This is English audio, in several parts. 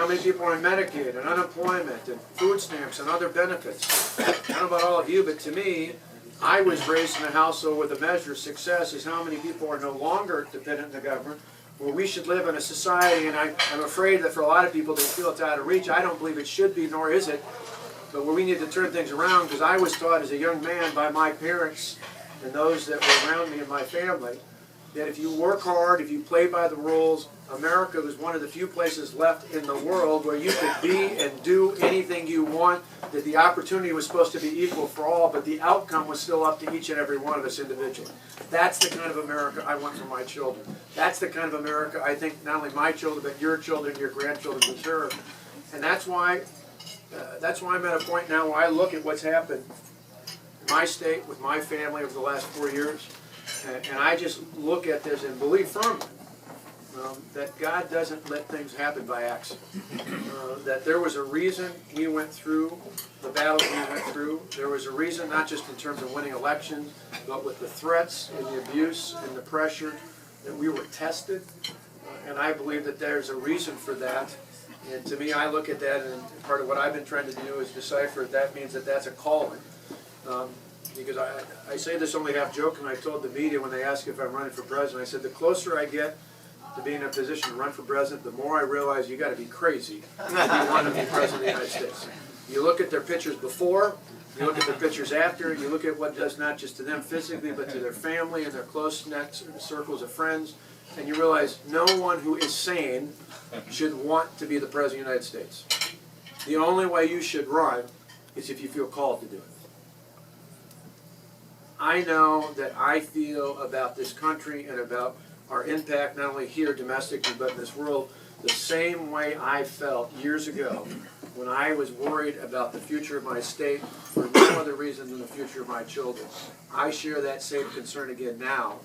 how many people are in Medicaid and unemployment and food stamps and other benefits. I don't know about all of you, but to me, I was raised in a household where the measure of success is how many people are no longer dependent on the government, where we should live in a society, and I'm afraid that for a lot of people they feel it's out of reach. I don't believe it should be, nor is it, but where we need to turn things around, because I was taught as a young man by my parents and those that were around me and my family, that if you work hard, if you play by the rules, America was one of the few places left in the world where you could be and do anything you want, that the opportunity was supposed to be equal for all, but the outcome was still up to each and every one of us individually. That's the kind of America I want for my children. That's the kind of America I think not only my children, but your children, your grandchildren deserve. And that's why I'm at a point now where I look at what's happened in my state with my family over the last 4 years, and I just look at this and believe firmly that God doesn't let things happen by accident. That there was a reason we went through the battles we went through. There was a reason, not just in terms of winning elections, but with the threats and the abuse and the pressure, that we were tested. And I believe that there's a reason for that. And to me, I look at that, and part of what I've been trying to do is decipher that means that that's a calling. Because I say this only half joking. I told the media when they asked if I'm running for president, I said the closer I get to being in a position to run for president, the more I realize you got to be crazy if you want to be president of the United States. You look at their pictures before, you look at their pictures after, you look at what it does not just to them physically, but to their family and their close-knit circles of friends, and you realize no one who is sane should want to be the president of the United States. The only way you should run is if you feel called to do it. I know that I feel about this country and about our impact, not only here domestically, but in this world, the same way I felt years ago when I was worried about the future of my state for no other reason than the future of my children. I share that same concern again now,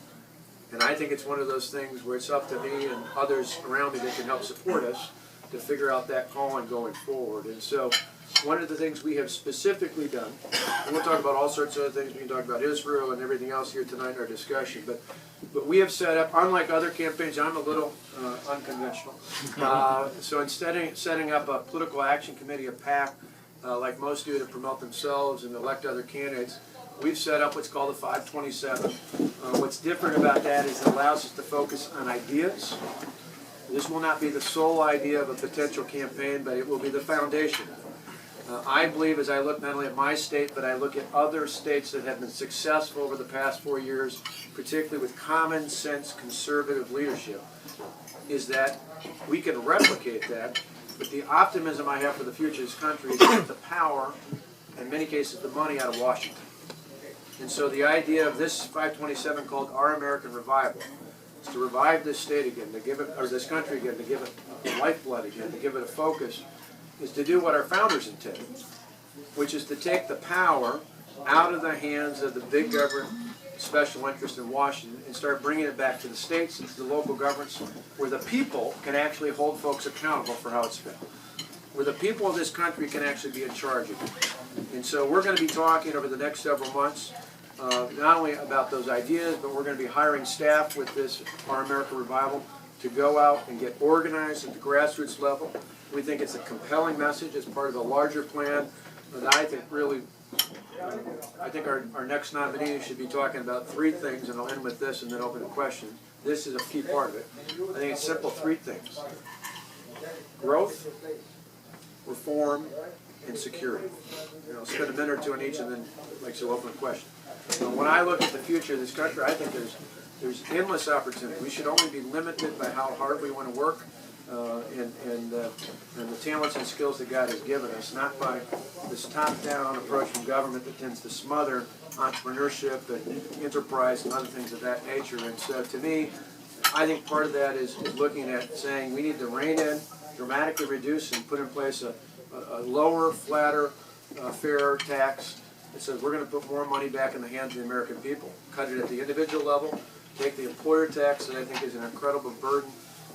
and I think it's one of those things where it's up to me and others around me that can help support us to figure out that calling going forward. And so one of the things we have specifically done, and we'll talk about all sorts of other things, we can talk about Israel and everything else here tonight in our discussion, but we have set up, unlike other campaigns, I'm a little unconventional. So instead of setting up a political action committee, a PAC, like most do to promote themselves and elect other candidates, we've set up what's called the 527. What's different about that is it allows us to focus on ideas. This will not be the sole idea of a potential campaign, but it will be the foundation. I believe, as I look not only at my state, but I look at other states that have been successful over the past 4 years, particularly with common sense conservative leadership, is that we can replicate that. But the optimism I have for the future of this country is to get the power, in many cases the money, out of Washington. And so the idea of this 527 called Our American Revival is to revive this state again, to give it, or this country again, to give it a lifeblood again, to give it a focus, is to do what our founders intended, which is to take the power out of the hands of the big government special interest in Washington and start bringing it back to the states and to the local governments where the people can actually hold folks accountable for how it's spent, where the people of this country can actually be in charge of it. And so we're going to be talking over the next several months not only about those ideas, but we're going to be hiring staff with this Our American Revival to go out and get organized at the grassroots level. We think it's a compelling message as part of a larger plan that I think really, I think our next nominee should be talking about three things, and I'll end with this and then open to questions. This is a key part of it. I think it's simple, three things: growth, reform, and security. I'll spend a minute or two on each and then we'll open a question. When I look at the future of this country, I think there's endless opportunity. We should only be limited by how hard we want to work and the talents and skills that God has given us, not by this top-down approach from government that tends to smother entrepreneurship and enterprise and other things of that nature. And so to me, I think part of that is looking at saying we need to rein in, dramatically reduce, and put in place a lower, flatter, fairer tax that says we're going to put more money back in the hands of the American people, cut it at the individual level, take the employer tax that I think is an incredible burden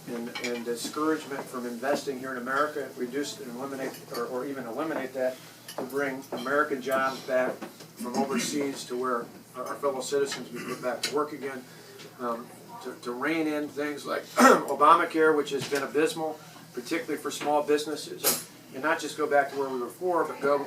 and discouragement from investing here in America, reduce and eliminate, or even eliminate that, to bring American jobs back from overseas to where our fellow citizens be put back to work again, to rein in things like Obamacare, which has been abysmal, particularly for small businesses, and not just go back to where we were before, but go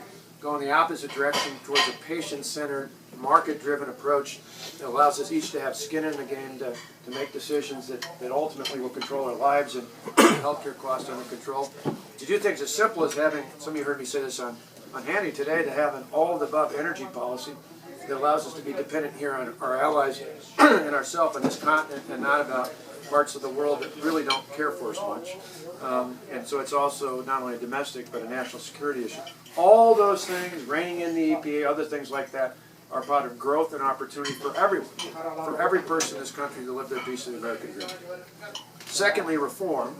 in the opposite direction towards a patient-centered, market-driven approach that allows us each to have skin in the game to make decisions that ultimately will control our lives and keep healthcare costs under control. To do things as simple as having, some of you heard me say this on Handy today, to have an all-of-the-above energy policy that allows us to be dependent here on our allies and ourselves on this continent, and not about parts of the world that really don't care for us much. And so it's also not only a domestic but a national security issue. All those things, reining in the EPA, other things like that, are part of growth and opportunity for everyone, for every person in this country to live their piece of the American dream. Secondly, reform,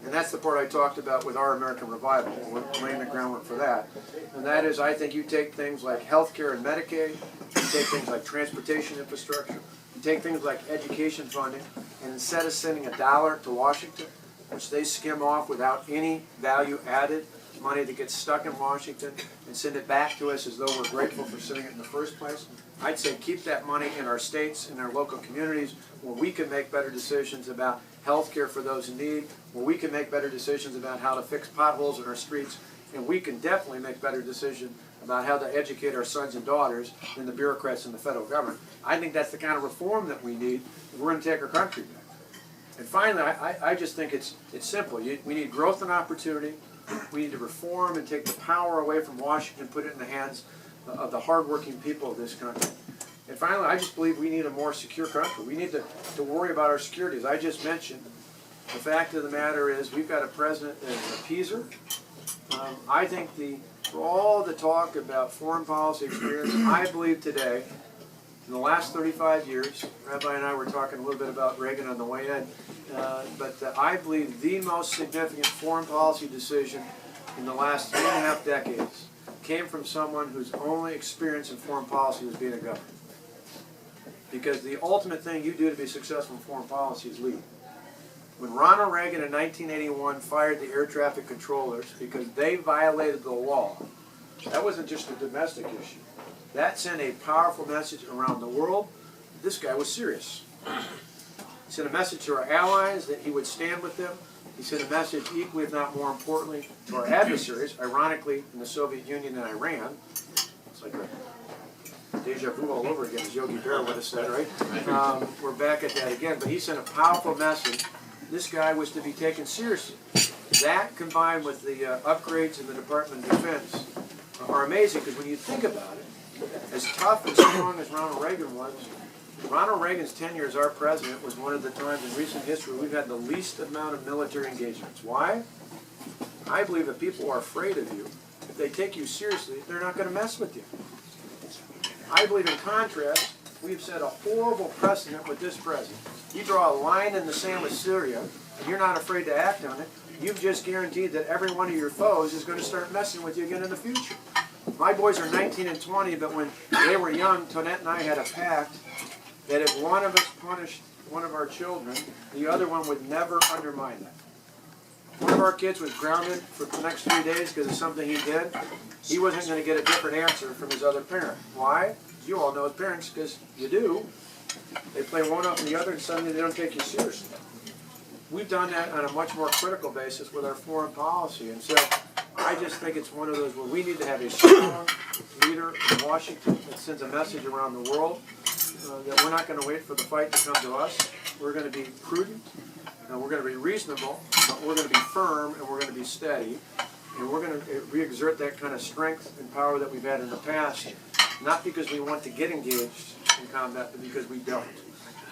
and that's the part I talked about with Our American Revival. We're laying the groundwork for that. And that is, I think you take things like health care and Medicaid, you take things like transportation infrastructure, you take things like education funding, and instead of sending $1 to Washington, which they skim off without any value added, money that gets stuck in Washington, and send it back to us as though we're grateful for sending it in the first place, I'd say keep that money in our states, in our local communities, where we can make better decisions about health care for those in need, where we can make better decisions about how to fix potholes in our streets, and we can definitely make better decisions about how to educate our sons and daughters than the bureaucrats in the federal government. I think that's the kind of reform that we need if we're going to take our country back. And finally, I just think it's simple. We need growth and opportunity. We need to reform and take the power away from Washington and put it in the hands of the hardworking people of this country. And finally, I just believe we need a more secure country. We need to worry about our security. As I just mentioned, the fact of the matter is we've got a president that's an appeaser. I think for all the talk about foreign policy experience, I believe today, in the last 35 years, Rabbi and I were talking a little bit about Reagan on the way in, but I believe the most significant foreign policy decision in the last 3.5 decades came from someone whose only experience in foreign policy was being a governor. Because the ultimate thing you do to be successful in foreign policy is lead. When Ronald Reagan in 1981 fired the air traffic controllers because they violated the law, that wasn't just a domestic issue. That sent a powerful message around the world. This guy was serious. He sent a message to our allies that he would stand with them. He sent a message equally, if not more importantly, to our adversaries, ironically in the Soviet Union and Iran. It's like a deja vu all over again, as Yogi Berra would have said, right? We're back at that again. But he sent a powerful message. This guy was to be taken seriously. That, combined with the upgrades in the Department of Defense, are amazing, because when you think about it, as tough and strong as Ronald Reagan was, Ronald Reagan's tenure as our president was one of the times in recent history we've had the least amount of military engagements. Why? I believe that people are afraid of you. If they take you seriously, they're not going to mess with you. I believe, in contrast, we've set a horrible precedent with this president. You draw a line in the sand with Syria, and you're not afraid to act on it. You've just guaranteed that every one of your foes is going to start messing with you again in the future. My boys are 19 and 20, but when they were young, Tonette and I had a pact that if one of us punished one of our children, the other one would never undermine that. One of our kids was grounded for the next 3 days because of something he did. He wasn't going to get a different answer from his other parent. Why? You all know as parents, because you do. They play one up and the other, and suddenly they don't take you seriously. We've done that on a much more critical basis with our foreign policy. And so I just think it's one of those where we need to have a strong leader in Washington that sends a message around the world that we're not going to wait for the fight to come to us. We're going to be prudent, and we're going to be reasonable, but we're going to be firm, and we're going to be steady. And we're going to re-exert that kind of strength and power that we've had in the past, not because we want to get engaged in combat, but because we don't.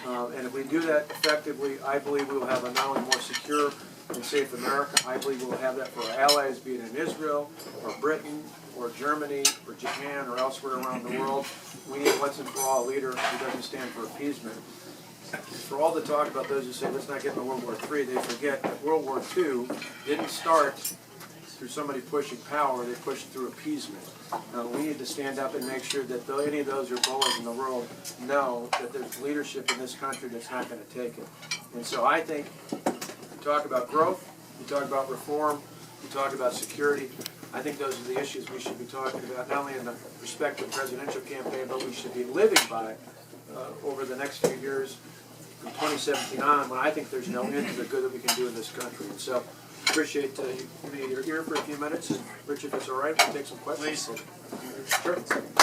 And if we do that effectively, I believe we will have a not only more secure and safe America, I believe we will have that for our allies, be it in Israel, or Britain, or Germany, or Japan, or elsewhere around the world. We need a once and for all leader who doesn't stand for appeasement. For all the talk about those who say, let's not get into World War III, they forget that World War II didn't start through somebody pushing power, they pushed through appeasement. We need to stand up and make sure that any of those who are bullies in the world know that there's leadership in this country that's not going to take it. And so I think we talk about growth, we talk about reform, we talk about security. I think those are the issues we should be talking about, not only in the respective presidential campaign, but we should be living by over the next few years from 2017 on, when I think there's no end to the good that we can do in this country. And so appreciate you giving me your ear for a few minutes. And Richard, if it's all right, we'll take some questions. Please. Sure.